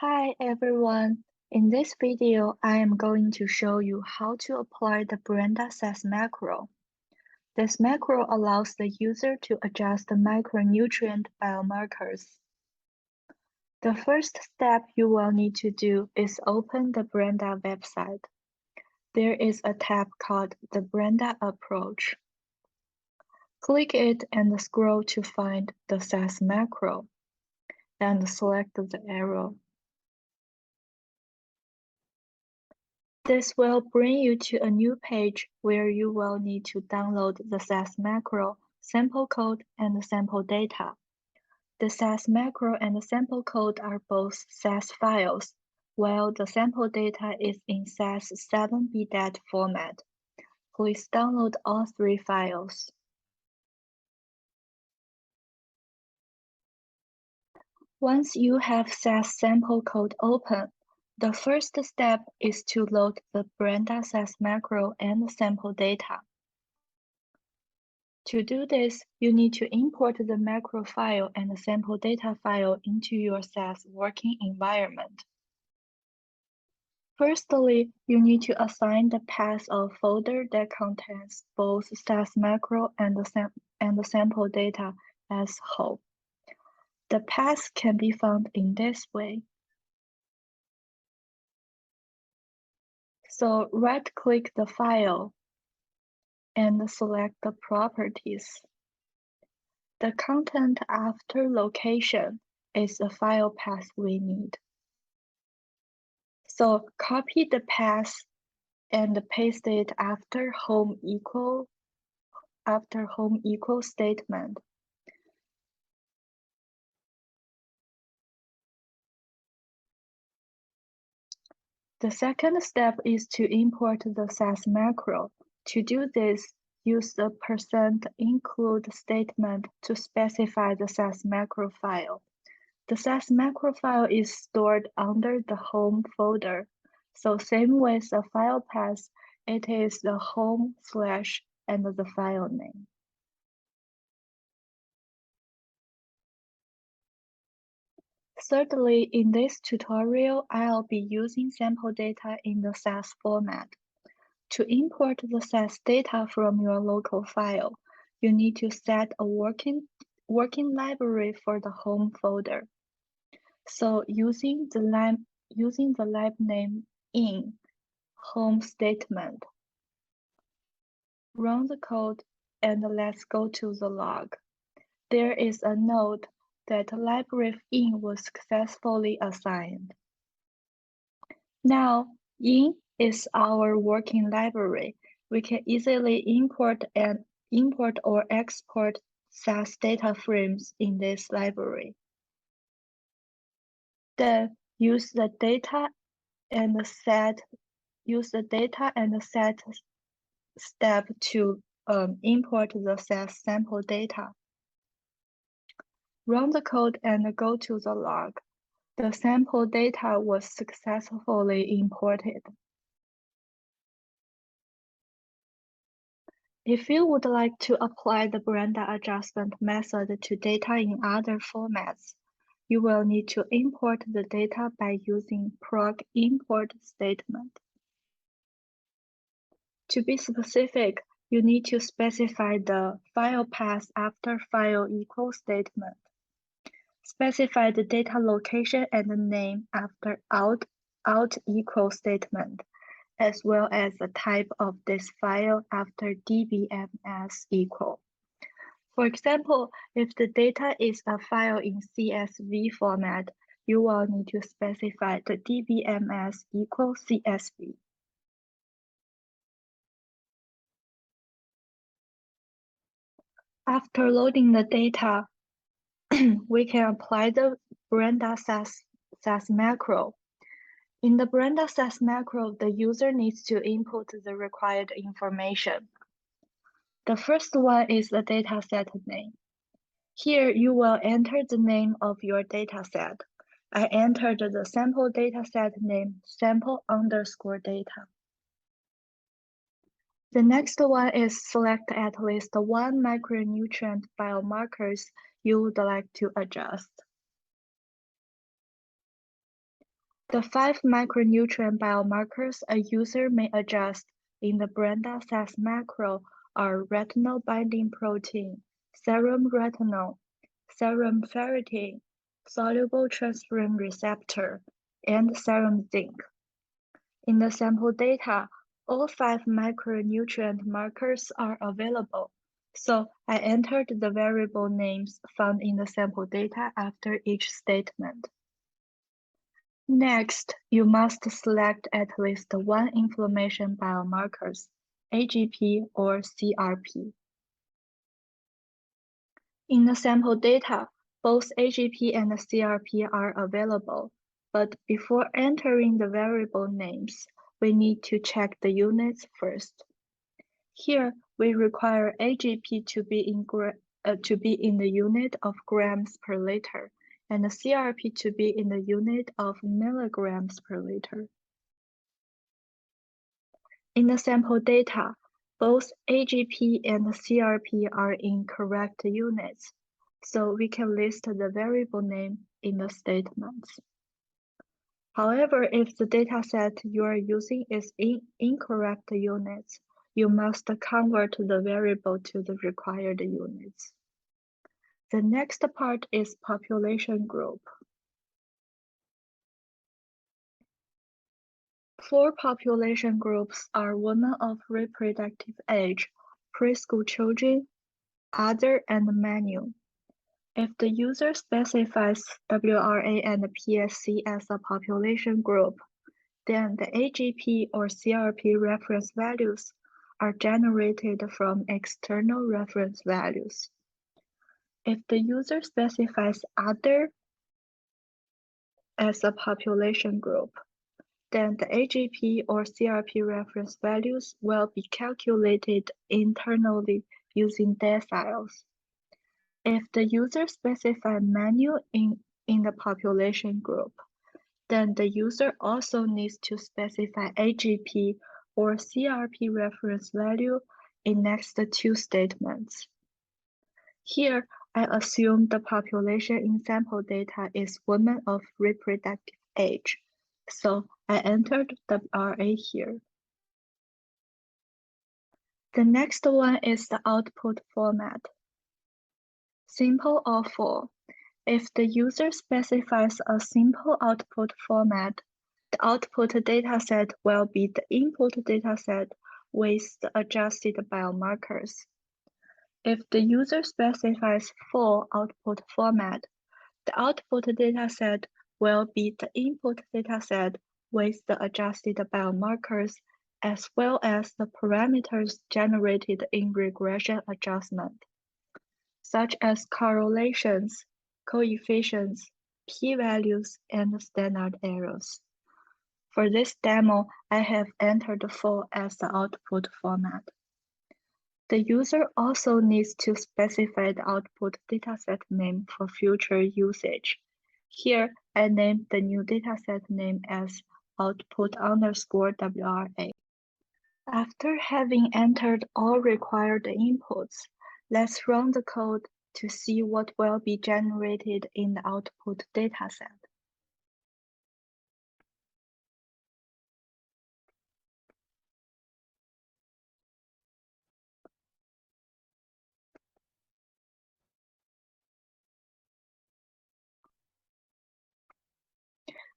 Hi everyone. In this video, I am going to show you how to apply the BRENDA-SAS macro. This macro allows the user to adjust the micronutrient biomarkers. The first step you will need to do is open the BRENDA website. There is a tab called the BRENDA Approach. Click it and scroll to find the SAS macro, and select the arrow. This will bring you to a new page where you will need to download the SAS macro, sample code, and sample data. The SAS macro and the sample code are both SAS files, while the sample data is in SAS 7BDAT format. Please download all three files. Once you have SAS sample code open, the first step is to load the BRENDA-SAS macro and sample data. To do this, you need to import the macro file and the sample data file into your SAS working environment. Firstly, you need to assign the path of folder that contains both SAS macro and the sample data as whole. The path can be found in this way. So right-click the file and select the properties. The content after location is the file path we need. So copy the path and paste it after home equal statement. The second step is to import the SAS macro. To do this, use the %include statement to specify the SAS macro file. The SAS macro file is stored under the home folder. So same with the file path, it is the home / and the file name. Thirdly, in this tutorial, I'll be using sample data in the SAS format. To import the SAS data from your local file, you need to set a working library for the home folder. So using the lib name in home statement, run the code and let's go to the log. There is a note that library_in was successfully assigned. Now, in is our working library. We can easily import or export SAS data frames in this library. Then use the data and set step to import the SAS sample data. Run the code and go to the log. The sample data was successfully imported. If you would like to apply the BRENDA adjustment method to data in other formats, you will need to import the data by using proc import statement. To be specific, you need to specify the file path after file equal statement. Specify the data location and the name after out equal statement, as well as the type of this file after dbms equal. For example, if the data is a file in CSV format, you will need to specify the dbms equal CSV. After loading the data, we can apply the BRENDA-SAS macro. In the BRENDA-SAS macro, the user needs to input the required information. The first one is the dataset name. Here you will enter the name of your dataset. I entered the sample dataset name sample_data. The next one is select at least one micronutrient biomarkers you would like to adjust. The 5 micronutrient biomarkers a user may adjust in the BRENDA-SAS macro are retinol binding protein, serum retinol, serum ferritin, soluble transferrin receptor, and serum zinc. In the sample data, all 5 micronutrient markers are available, so I entered the variable names found in the sample data after each statement. Next, you must select at least one inflammation biomarkers, AGP or CRP. In the sample data, both AGP and CRP are available, but before entering the variable names, we need to check the units first. Here, we require AGP to be in the unit of grams per liter, and the CRP to be in the unit of milligrams per liter. In the sample data, both AGP and CRP are in correct units, so we can list the variable name in the statements. However, if the dataset you are using is in incorrect units, you must convert the variable to the required units. The next part is population group. 4 population groups are women of reproductive age, preschool children, other, and menu. If the user specifies WRA and PSC as a population group, then the AGP or CRP reference values are generated from external reference values. If the user specifies other as a population group, then the AGP or CRP reference values will be calculated internally using deciles. If the user specifies menu in the population group, then the user also needs to specify AGP or CRP reference value in next 2 statements. Here, I assume the population in sample data is women of reproductive age, so I entered WRA here. The next one is the output format. Simple or full. If the user specifies a simple output format, the output dataset will be the input dataset with the adjusted biomarkers. If the user specifies full output format, the output dataset will be the input dataset with the adjusted biomarkers as well as the parameters generated in regression adjustment, such as correlations, coefficients, p-values, and standard errors. For this demo, I have entered full as the output format. The user also needs to specify the output dataset name for future usage. Here, I named the new dataset name as output_WRA. After having entered all required inputs, let's run the code to see what will be generated in the output dataset.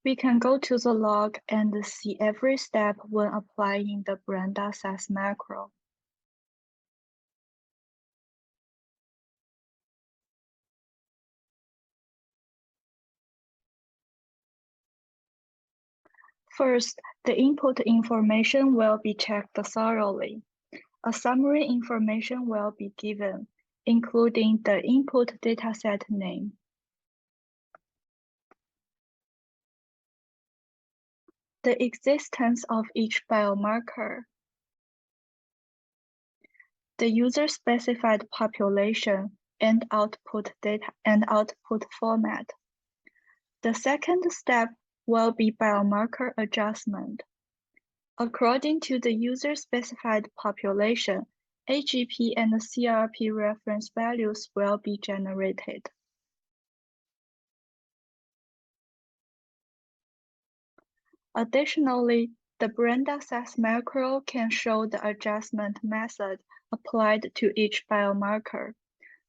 We can go to the log and see every step when applying the BRENDA-SAS macro. First, the input information will be checked thoroughly. A summary information will be given, including the input dataset name. The existence of each biomarker, the user-specified population, and output data and output format. The second step will be biomarker adjustment. According to the user-specified population, AGP and CRP reference values will be generated. Additionally, the Brenda says macro can show the adjustment method applied to each biomarker.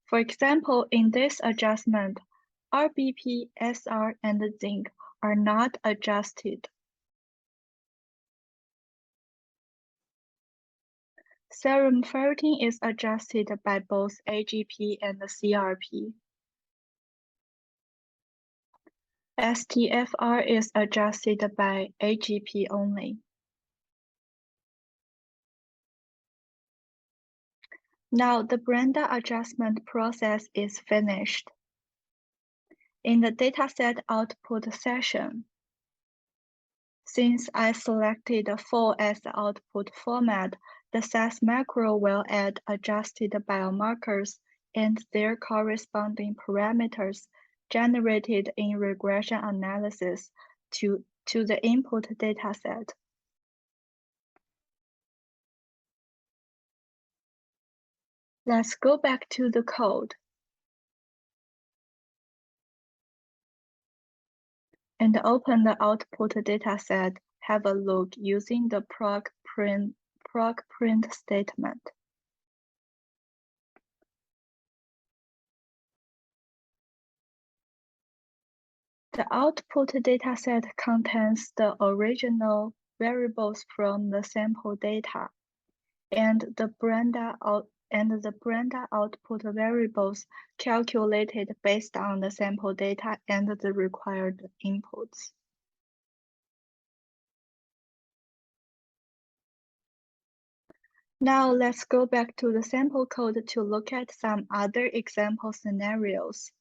For example, in this adjustment, RBP, SR, and zinc are not adjusted. Serum ferritin is adjusted by both AGP and CRP. STFR is adjusted by AGP only. Now the Brenda adjustment process is finished. In the dataset output section, since I selected full as the output format, the SAS macro will add adjusted biomarkers and their corresponding parameters generated in regression analysis to the input dataset. Let's go back to the code and open the output dataset. Have a look using the proc print statement. The output dataset contains the original variables from the sample data, and the Brenda output variables calculated based on the sample data and the required inputs. Now let's go back to the sample code to look at some other example scenarios.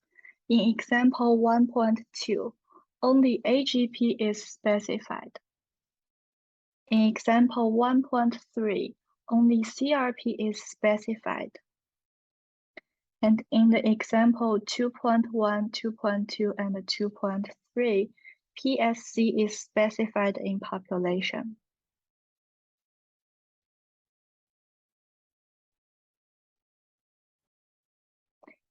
In example 1.2, only AGP is specified. In example 1.3, only CRP is specified. And in the example 2.1, 2.2, and 2.3, PSC is specified in population.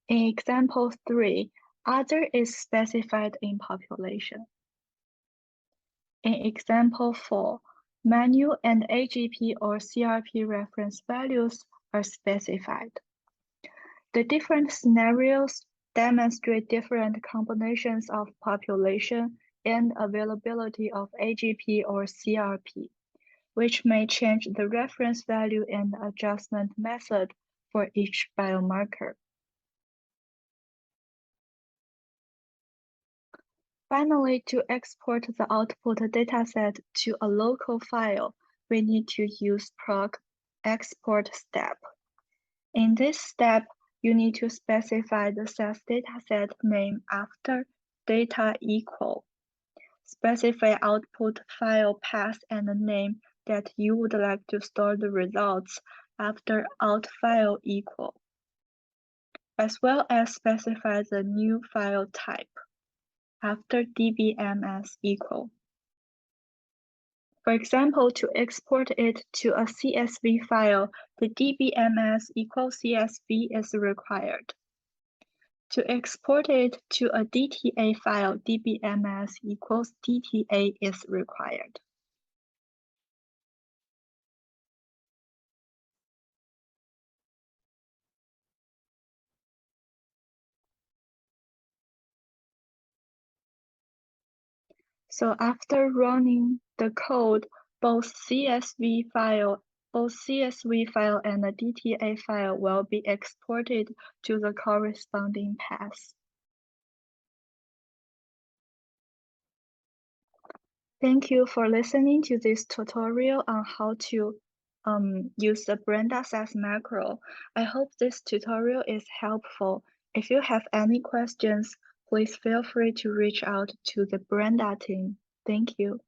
In example 3, other is specified in population. In example 4, manu and AGP or CRP reference values are specified. The different scenarios demonstrate different combinations of population and availability of AGP or CRP, which may change the reference value and adjustment method for each biomarker. Finally, to export the output dataset to a local file, we need to use proc export step. In this step, you need to specify the SAS dataset name after data equal. Specify output file path and the name that you would like to store the results after out file equal, as well as specify the new file type after dbms equal. For example, to export it to a CSV file, the dbms equals CSV is required. To export it to a DTA file, dbms equals DTA is required. So after running the code, both CSV file and the DTA file will be exported to the corresponding path. Thank you for listening to this tutorial on how to use the Brenda SAS macro. I hope this tutorial is helpful. If you have any questions, please feel free to reach out to the Brenda team. Thank you.